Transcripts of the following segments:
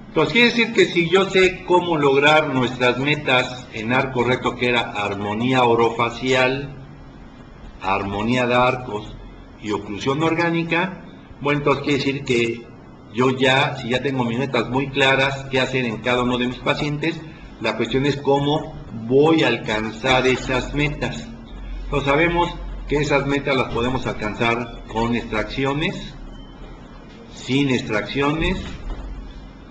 Entonces quiere decir que si yo sé cómo lograr nuestras metas en arco recto, que era armonía orofacial, armonía de arcos y oclusión orgánica, bueno, entonces quiere decir que yo ya, si ya tengo mis metas muy claras, qué hacer en cada uno de mis pacientes, la cuestión es cómo voy a alcanzar esas metas. Entonces sabemos que esas metas las podemos alcanzar con extracciones, sin extracciones,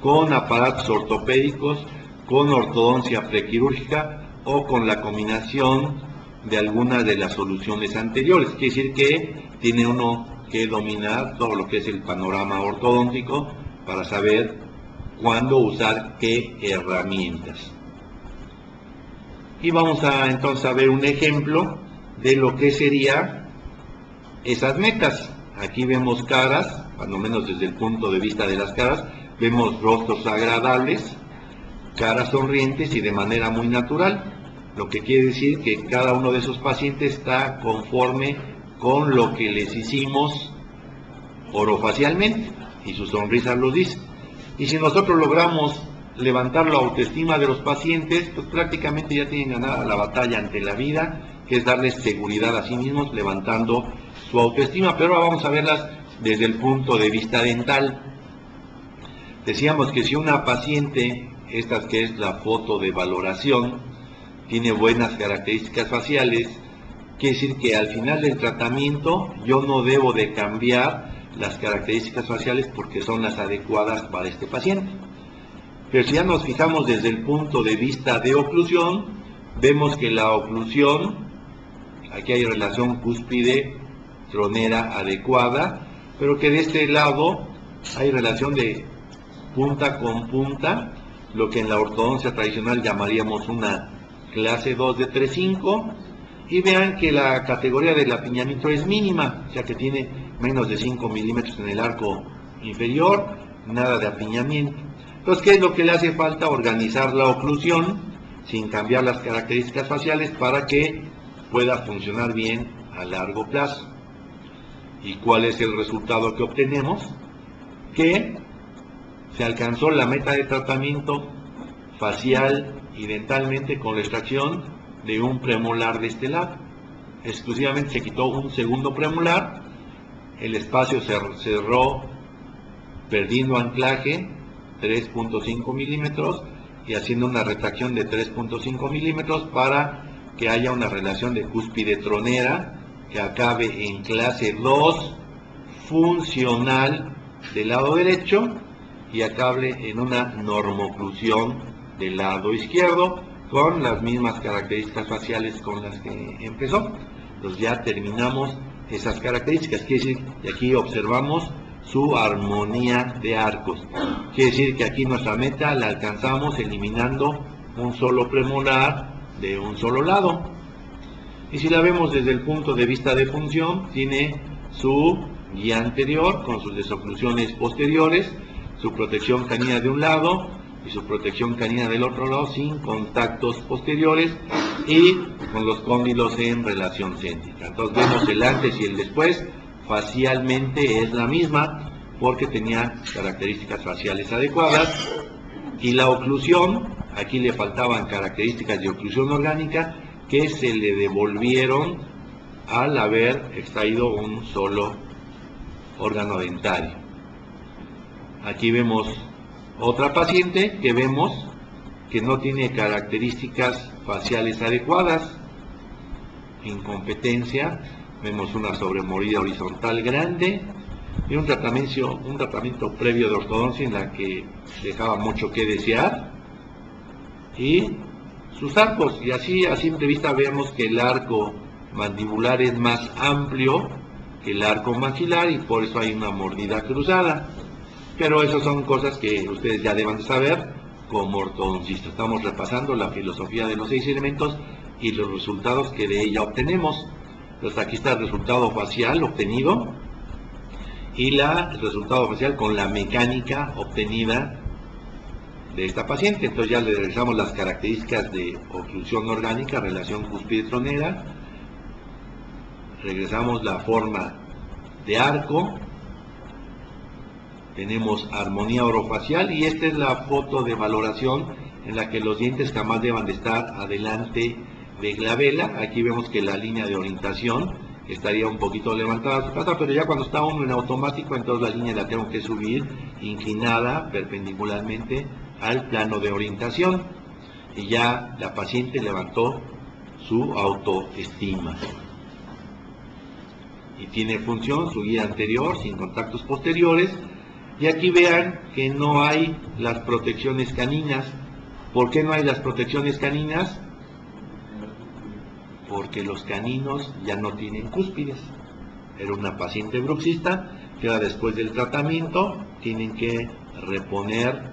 con aparatos ortopédicos, con ortodoncia prequirúrgica o con la combinación de algunas de las soluciones anteriores. Quiere decir que tiene uno que dominar todo lo que es el panorama ortodóntico para saber cuándo usar qué herramientas. Y vamos a entonces a ver un ejemplo de lo que sería esas metas. Aquí vemos caras, cuando menos desde el punto de vista de las caras, vemos rostros agradables, caras sonrientes y de manera muy natural, lo que quiere decir que cada uno de esos pacientes está conforme con lo que les hicimos orofacialmente, y su sonrisa lo dice. Y si nosotros logramos levantar la autoestima de los pacientes, pues prácticamente ya tienen ganada la batalla ante la vida, que es darles seguridad a sí mismos, levantando su autoestima. Pero ahora vamos a verlas desde el punto de vista dental. Decíamos que si una paciente, esta que es la foto de valoración, tiene buenas características faciales, quiere decir que al final del tratamiento yo no debo de cambiar las características faciales porque son las adecuadas para este paciente. Pero si ya nos fijamos desde el punto de vista de oclusión, vemos que la oclusión, aquí hay relación cúspide-tronera adecuada, pero que de este lado hay relación de punta con punta, lo que en la ortodoncia tradicional llamaríamos una clase 2 de 3-5, y vean que la categoría del apiñamiento es mínima, o sea que tiene menos de 5 milímetros en el arco inferior, nada de apiñamiento. Entonces, ¿qué es lo que le hace falta? Organizar la oclusión sin cambiar las características faciales para que pueda funcionar bien a largo plazo. ¿Y cuál es el resultado que obtenemos? Que se alcanzó la meta de tratamiento facial y dentalmente con la extracción de un premolar de este lado. Exclusivamente se quitó un segundo premolar, el espacio se cerró perdiendo anclaje 3.5 milímetros y haciendo una retracción de 3.5 milímetros para que haya una relación de cúspide tronera que acabe en clase 2 funcional del lado derecho y acabe en una normoclusión del lado izquierdo con las mismas características faciales con las que empezó. Entonces ya terminamos esas características, quiere decir que aquí observamos su armonía de arcos. Quiere decir que aquí nuestra meta la alcanzamos eliminando un solo premolar de un solo lado. Y si la vemos desde el punto de vista de función, tiene su guía anterior con sus desoclusiones posteriores, su protección canina de un lado y su protección canina del otro lado sin contactos posteriores y con los cóndilos en relación céntrica. Entonces vemos el antes y el después. Facialmente es la misma porque tenía características faciales adecuadas, y la oclusión, aquí le faltaban características de oclusión orgánica que se le devolvieron al haber extraído un solo órgano dentario. Aquí vemos otra paciente que vemos que no tiene características faciales adecuadas, incompetencia. Vemos una sobremordida horizontal grande y un tratamiento previo de ortodoncia en la que dejaba mucho que desear, y sus arcos, y así a simple vista vemos que el arco mandibular es más amplio que el arco maxilar y por eso hay una mordida cruzada. Pero esas son cosas que ustedes ya deben saber como ortodoncistas. Estamos repasando la filosofía de los 6 elementos y los resultados que de ella obtenemos. Entonces aquí está el resultado facial obtenido y el resultado facial con la mecánica obtenida de esta paciente. Entonces ya le realizamos las características de oclusión orgánica, relación cúspide-tronera, regresamos la forma de arco, tenemos armonía orofacial, y esta es la foto de valoración en la que los dientes jamás deban de estar adelante de glabela. Aquí vemos que la línea de orientación estaría un poquito levantada a su casa, pero ya cuando está uno en automático, entonces la línea la tengo que subir inclinada perpendicularmente al plano de orientación, y ya la paciente levantó su autoestima. Y tiene función su guía anterior sin contactos posteriores. Y aquí vean que no hay las protecciones caninas. ¿Por qué no hay las protecciones caninas? Porque los caninos ya no tienen cúspides. Era una paciente bruxista que ahora, después del tratamiento, tienen que reponer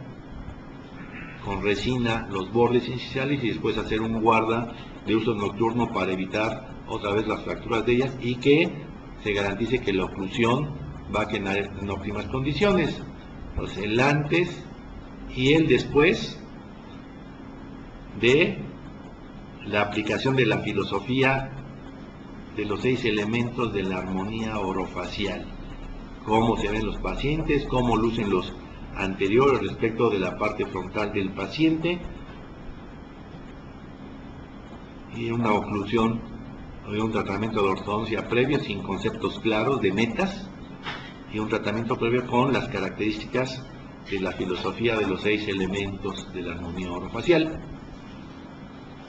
con resina los bordes incisales y después hacer un guarda de uso nocturno para evitar otra vez las fracturas de ellas, y que se garantice que la oclusión va a quedar en óptimas condiciones. Entonces, el antes y el después de la aplicación de la filosofía de los 6 elementos de la armonía orofacial. Cómo se ven los pacientes, cómo lucen los anteriores respecto de la parte frontal del paciente, y una oclusión de un tratamiento de ortodoncia previo sin conceptos claros de metas, y un tratamiento previo con las características de la filosofía de los 6 elementos de la armonía orofacial.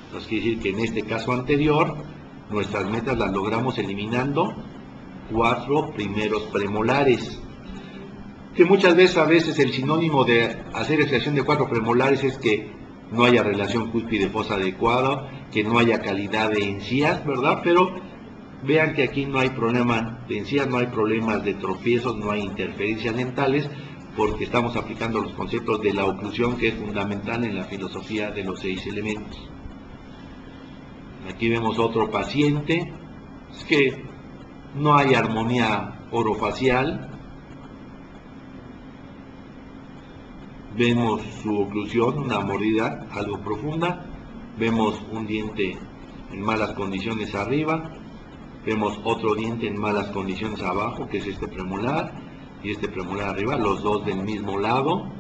Entonces quiere decir que en este caso anterior nuestras metas las logramos eliminando 4 primeros premolares, que muchas veces el sinónimo de hacer extracción de 4 premolares es que no haya relación cúspide-fosa adecuada, que no haya calidad de encías, ¿verdad? Pero vean que aquí no hay problema de encías, no hay problemas de tropiezos, no hay interferencias dentales, porque estamos aplicando los conceptos de la oclusión, que es fundamental en la filosofía de los 6 elementos. Aquí vemos otro paciente, es que no hay armonía orofacial. Vemos su oclusión, una mordida algo profunda. Vemos un diente en malas condiciones arriba. Vemos otro diente en malas condiciones abajo, que es este premolar, y este premolar arriba, los dos del mismo lado.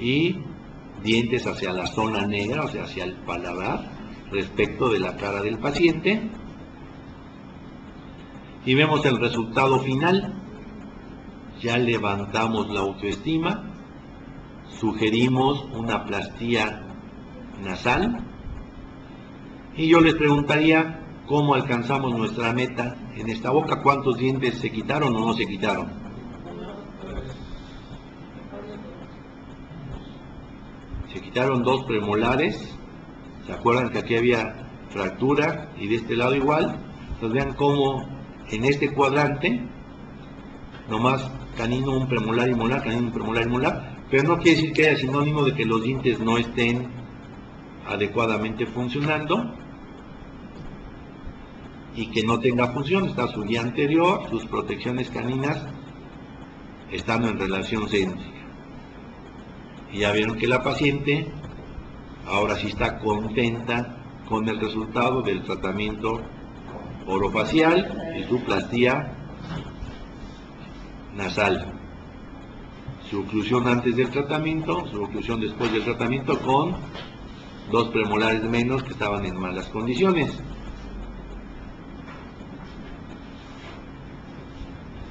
Y dientes hacia la zona negra, o sea, hacia el paladar, respecto de la cara del paciente. Y vemos el resultado final. Ya levantamos la autoestima. Sugerimos una plastía nasal, y yo les preguntaría cómo alcanzamos nuestra meta en esta boca. ¿Cuántos dientes se quitaron o no se quitaron? Se quitaron 2 premolares. ¿Se acuerdan que aquí había fractura y de este lado igual? Entonces vean cómo en este cuadrante nomás canino, un premolar y molar, canino, un premolar y molar. Pero no quiere decir que haya sinónimo de que los dientes no estén adecuadamente funcionando y que no tenga función. Está su guía anterior, sus protecciones caninas estando en relación céntrica. Y ya vieron que la paciente ahora sí está contenta con el resultado del tratamiento orofacial y su plastía nasal. Su oclusión antes del tratamiento, su oclusión después del tratamiento, con 2 premolares menos que estaban en malas condiciones.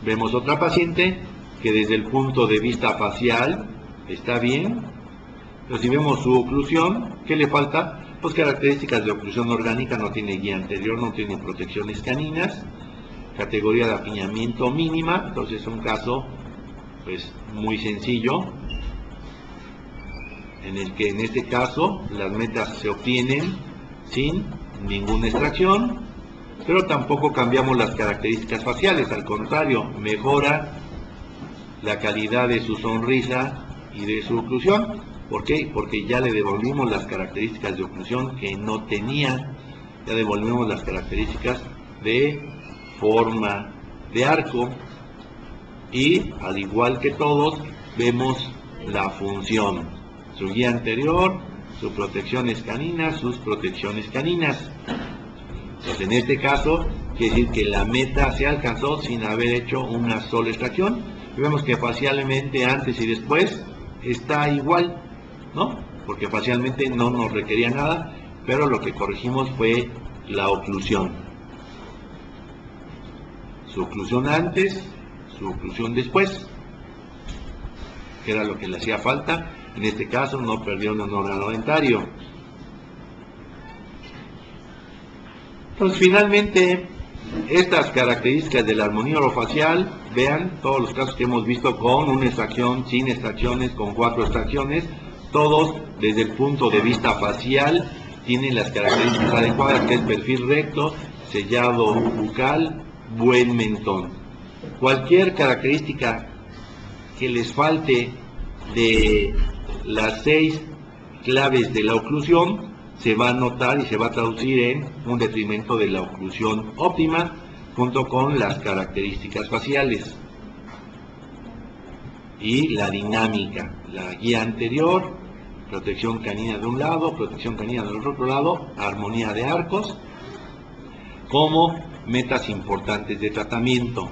Vemos otra paciente que desde el punto de vista facial está bien, pero si vemos su oclusión, ¿qué le falta? Pues características de oclusión orgánica, no tiene guía anterior, no tiene protecciones caninas, categoría de apiñamiento mínima. Entonces es un caso pues muy sencillo, en el que en este caso las metas se obtienen sin ninguna extracción, pero tampoco cambiamos las características faciales, al contrario, mejora la calidad de su sonrisa y de su oclusión. ¿Por qué? Porque ya le devolvimos las características de oclusión que no tenía, ya devolvimos las características de forma de arco, y al igual que todos vemos la función, su guía anterior, sus protecciones caninas, sus protecciones caninas. Entonces en este caso quiere decir que la meta se alcanzó sin haber hecho una sola extracción, y vemos que facialmente antes y después está igual, ¿no? Porque facialmente no nos requería nada, pero lo que corregimos fue la oclusión. Su oclusión antes, su oclusión después, que era lo que le hacía falta. En este caso no perdió un órgano dentario. Entonces finalmente, estas características de la armonía orofacial, vean todos los casos que hemos visto con una extracción, sin extracciones, con 4 extracciones, todos desde el punto de vista facial tienen las características adecuadas, que es perfil recto, sellado bucal, buen mentón. Cualquier característica que les falte de las 6 claves de la oclusión se va a notar y se va a traducir en un detrimento de la oclusión óptima junto con las características faciales y la dinámica, la guía anterior, protección canina de un lado, protección canina del otro lado, armonía de arcos como metas importantes de tratamiento.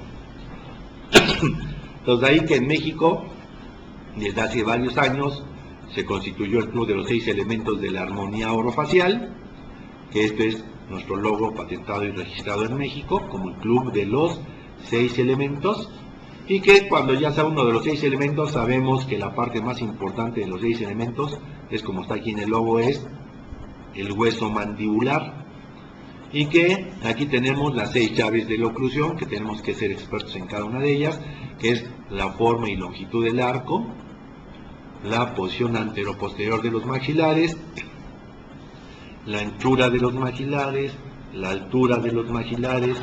Entonces, de ahí que en México desde hace varios años se constituyó el Club de los 6 elementos de la armonía orofacial, que este es nuestro logo patentado y registrado en México como el Club de los 6 elementos, y que cuando ya sea uno de los 6 elementos sabemos que la parte más importante de los 6 elementos es, como está aquí en el logo, es el hueso mandibular, y que aquí tenemos las 6 llaves de la oclusión, que tenemos que ser expertos en cada una de ellas, que es la forma y longitud del arco, la posición antero-posterior de los maxilares, la anchura de los maxilares, la altura de los maxilares,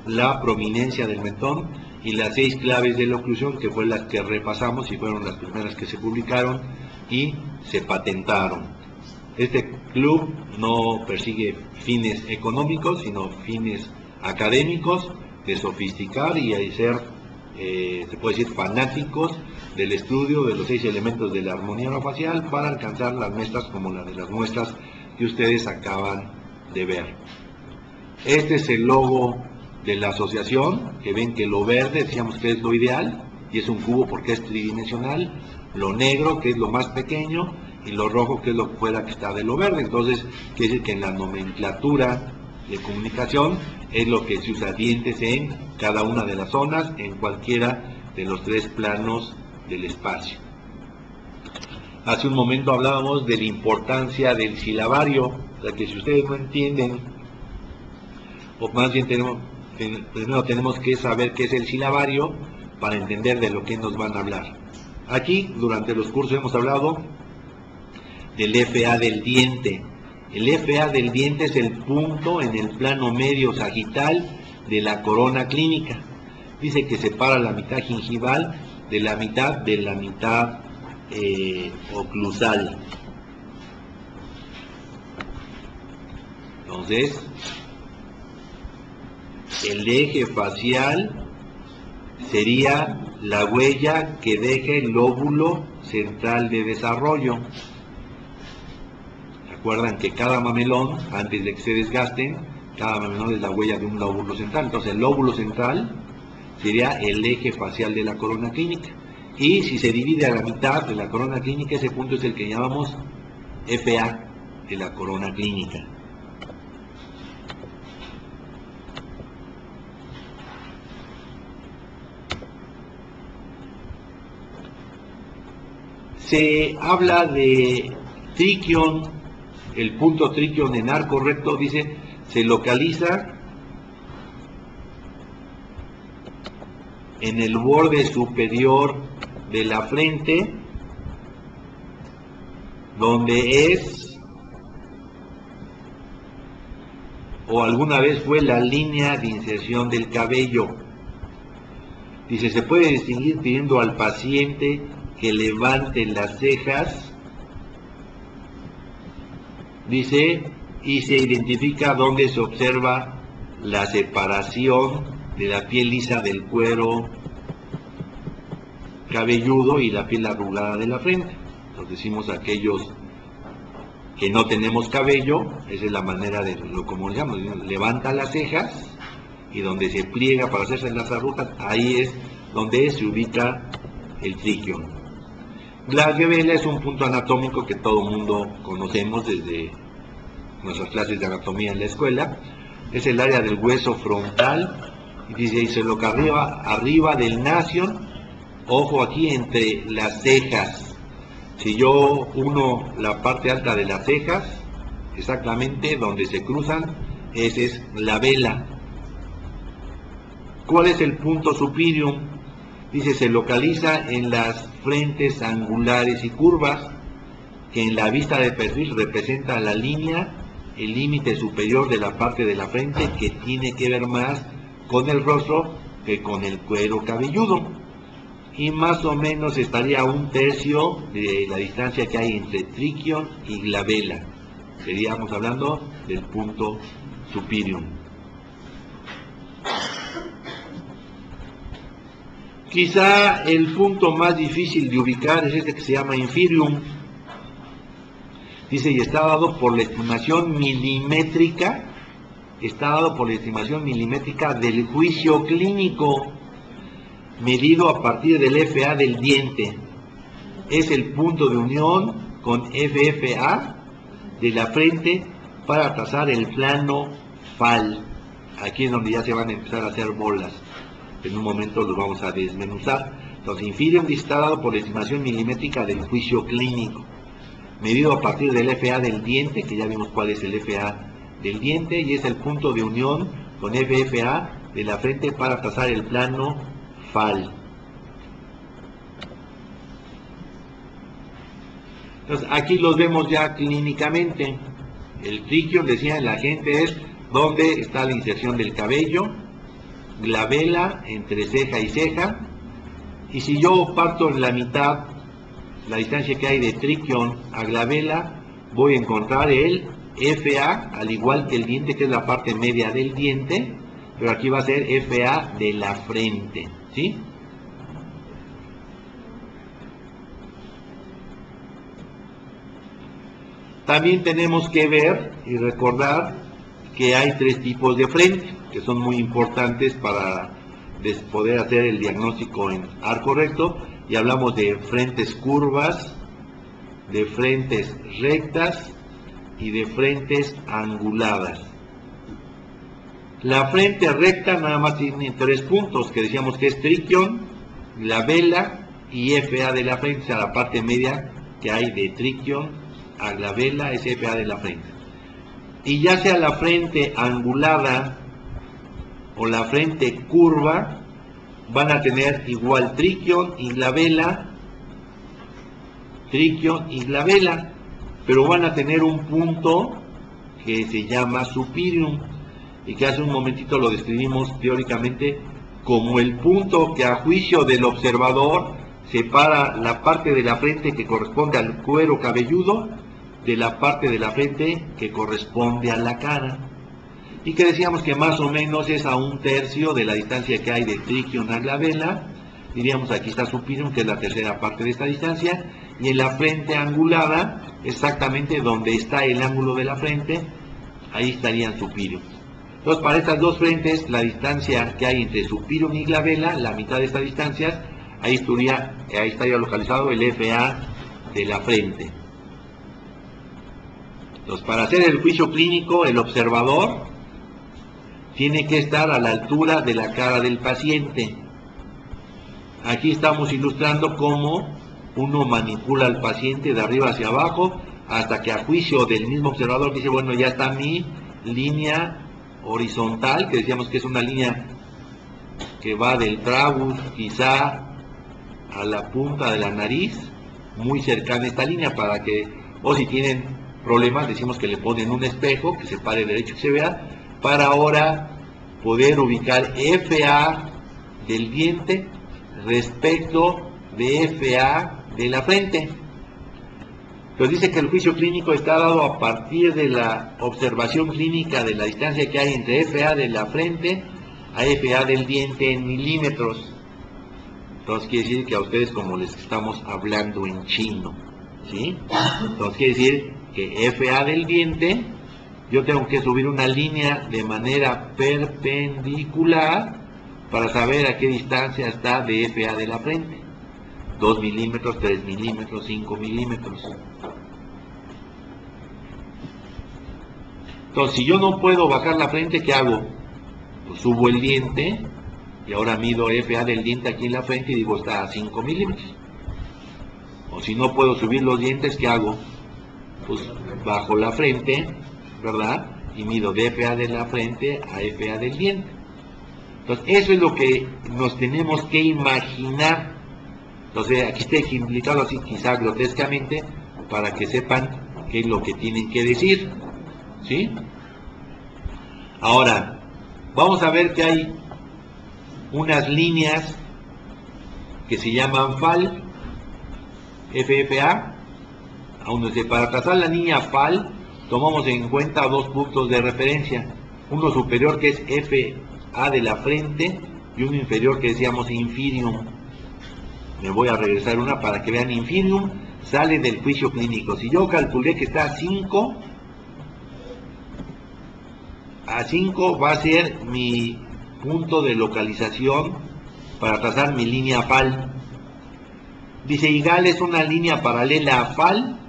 la prominencia del mentón y las 6 claves de la oclusión, que fueron las que repasamos y fueron las primeras que se publicaron y se patentaron. Este club no persigue fines económicos, sino fines académicos, de sofisticar y de ser, se puede decir, fanáticos del estudio de los 6 elementos de la armonía orofacial para alcanzar las metas como la de las muestras que ustedes acaban de ver. Este es el logo de la asociación, que ven que lo verde decíamos que es lo ideal, y es un cubo porque es tridimensional, lo negro que es lo más pequeño, y lo rojo que es lo fuera que está de lo verde. Entonces quiere decir que en la nomenclatura de comunicación es lo que se usa dientes en cada una de las zonas, en cualquiera de los 3 planos del espacio. Hace un momento hablábamos de la importancia del silabario, o sea que si ustedes no entienden, o más bien primero tenemos que saber qué es el silabario para entender de lo que nos van a hablar. Aquí durante los cursos hemos hablado del FA del diente. El FA del diente es el punto en el plano medio sagital de la corona clínica. Dice que separa la mitad gingival de la mitad oclusal. Entonces, el eje facial sería la huella que deja el lóbulo central de desarrollo. Recuerdan que cada mamelón, antes de que se desgasten, cada mamelón es la huella de un lóbulo central. Entonces el lóbulo central sería el eje facial de la corona clínica. Y si se divide a la mitad de la corona clínica, ese punto es el que llamamos FA de la corona clínica. Se habla de triquion, el punto triquion en arco recto, dice, se localiza en el borde superior de la frente, donde es, o alguna vez fue, la línea de inserción del cabello. Dice, se puede distinguir pidiendo al paciente que levante las cejas, dice, y se identifica donde se observa la separación de la piel lisa del cuero cabelludo y la piel arrugada de la frente. Nos decimos aquellos que no tenemos cabello, esa es la manera de, como le llamamos, levanta las cejas y donde se pliega para hacerse las arrugas, ahí es donde se ubica el triquion. La glabela es un punto anatómico que todo mundo conocemos desde nuestras clases de anatomía en la escuela. Es el área del hueso frontal, y dice, y se lo que arriba del nasion, ojo aquí entre las cejas. Si yo uno la parte alta de las cejas, exactamente donde se cruzan, ese es la vela. ¿Cuál es el punto superior? Dice, se localiza en las frentes angulares y curvas, que en la vista de perfil representa la línea, el límite superior de la parte de la frente, que tiene que ver más con el rostro que con el cuero cabelludo. Y más o menos estaría a 1/3 de la distancia que hay entre triquion y glabela. Estaríamos hablando del punto superior. Quizá el punto más difícil de ubicar es este que se llama inferium. Dice, y está dado por la estimación milimétrica, del juicio clínico, medido a partir del FA del diente. Es el punto de unión con FFA de la frente para trazar el plano FAL. Aquí es donde ya se van a empezar a hacer bolas. En un momento los vamos a desmenuzar. Entonces, inferium está dado por la estimación milimétrica del juicio clínico, medido a partir del FA del diente, que ya vimos cuál es el FA del diente, y es el punto de unión con FFA de la frente para trazar el plano FAL. Entonces, aquí los vemos ya clínicamente. El triquion, decía la gente, es donde está la inserción del cabello, glabela entre ceja y ceja, y si yo parto en la mitad la distancia que hay de triquion a glabela, voy a encontrar el FA, al igual que el diente, que es la parte media del diente, pero aquí va a ser FA de la frente, ¿sí? También tenemos que ver y recordar que hay 3 tipos de frente, que son muy importantes para poder hacer el diagnóstico en arco recto, y hablamos de frentes curvas, de frentes rectas y de frentes anguladas. La frente recta nada más tiene 3 puntos, que decíamos que es triquion, glabela y FA de la frente, o sea, la parte media que hay de triquion a glabela es FA de la frente. Y ya sea la frente angulada o la frente curva, van a tener igual triquion y glabela, pero van a tener un punto que se llama superium, y que hace un momentito lo describimos teóricamente como el punto que a juicio del observador separa la parte de la frente que corresponde al cuero cabelludo de la parte de la frente que corresponde a la cara, y que decíamos que más o menos es a 1/3 de la distancia que hay de triquion a glabela. Diríamos, aquí está superium, que es la tercera parte de esta distancia, y en la frente angulada, exactamente donde está el ángulo de la frente, ahí estarían superium. Entonces, para estas dos frentes, la distancia que hay entre superium y glabela, la mitad de estas distancias, ahí estaría localizado el FA de la frente. Entonces, para hacer el juicio clínico, el observador tiene que estar a la altura de la cara del paciente. Aquí estamos ilustrando cómo uno manipula al paciente de arriba hacia abajo, hasta que a juicio del mismo observador dice, bueno, ya está mi línea horizontal, que decíamos que es una línea que va del trabus quizá a la punta de la nariz, muy cercana a esta línea, para que, o si tienen problemas, decimos que le ponen un espejo, que se pare derecho y se vea, para ahora poder ubicar FA del diente respecto de FA de la frente. Entonces dice que el juicio clínico está dado a partir de la observación clínica de la distancia que hay entre FA de la frente a FA del diente en milímetros. Entonces quiere decir que a ustedes como les estamos hablando en chino, ¿sí? Entonces quiere decir que FA del diente, yo tengo que subir una línea de manera perpendicular para saber a qué distancia está de FA de la frente. 2 milímetros, 3 milímetros, 5 milímetros. Entonces, si yo no puedo bajar la frente, ¿qué hago? Pues subo el diente y ahora mido FA del diente aquí en la frente y digo, está a 5 milímetros. O si no puedo subir los dientes, ¿qué hago? Pues bajo la frente, ¿verdad? Y mido de FA de la frente a FA del diente. Entonces, eso es lo que nos tenemos que imaginar. Entonces, aquí está explicado así, quizá grotescamente, para que sepan qué es lo que tienen que decir. ¿Sí? Ahora, vamos a ver que hay unas líneas que se llaman FAL, FFA. Para trazar la línea FAL, tomamos en cuenta dos puntos de referencia. Uno superior, que es FA de la frente, y uno inferior, que decíamos inferium. Me voy a regresar una para que vean. Inferium sale del juicio clínico. Si yo calculé que está a 5 va a ser mi punto de localización para trazar mi línea FAL. Dice, IGAL es una línea paralela a FAL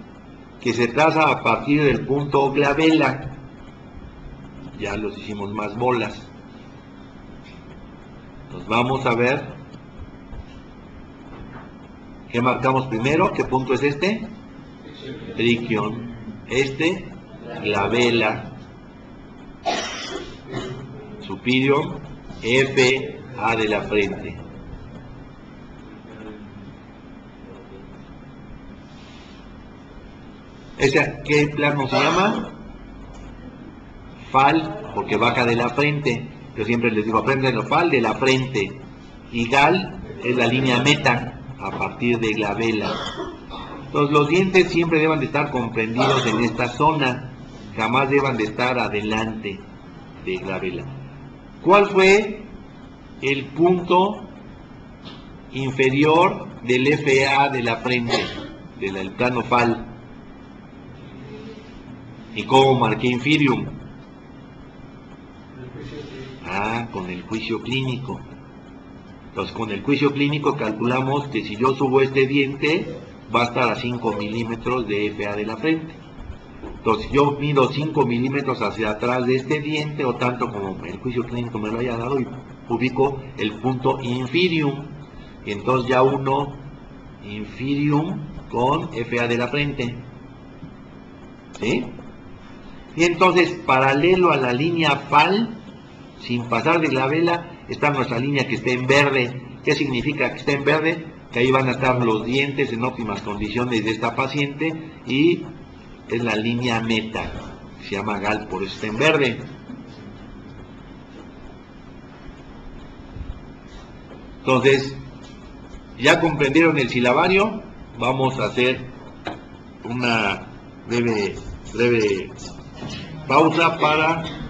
que se traza a partir del punto glabela. Ya los hicimos más bolas. Entonces vamos a ver qué marcamos primero. ¿Qué punto es este? Triquion. Este, glabela. Superior, FA de la frente. ¿Qué plano se llama? FAL, porque baja de la frente. Yo siempre les digo, aprendan FAL de la frente. Y GAL es la línea meta a partir de glabela. Entonces, los dientes siempre deben de estar comprendidos en esta zona, jamás deban de estar adelante de glabela. ¿Cuál fue el punto inferior del FA de la frente, del plano FAL? ¿Y cómo marqué inferium? Con el juicio clínico. Entonces, con el juicio clínico calculamos que si yo subo este diente, va a estar a 5 milímetros de FA de la frente. Entonces, yo mido 5 milímetros hacia atrás de este diente, o tanto como el juicio clínico me lo haya dado, y ubico el punto inferium. Y entonces ya uno inferium con FA de la frente. ¿Sí? Y entonces, paralelo a la línea FAL, sin pasar de glabela, está nuestra línea que está en verde. ¿Qué significa que está en verde? Que ahí van a estar los dientes en óptimas condiciones de esta paciente, y es la línea meta, se llama GAL, por eso está en verde. Entonces, ya comprendieron el silabario. Vamos a hacer una breve pausa para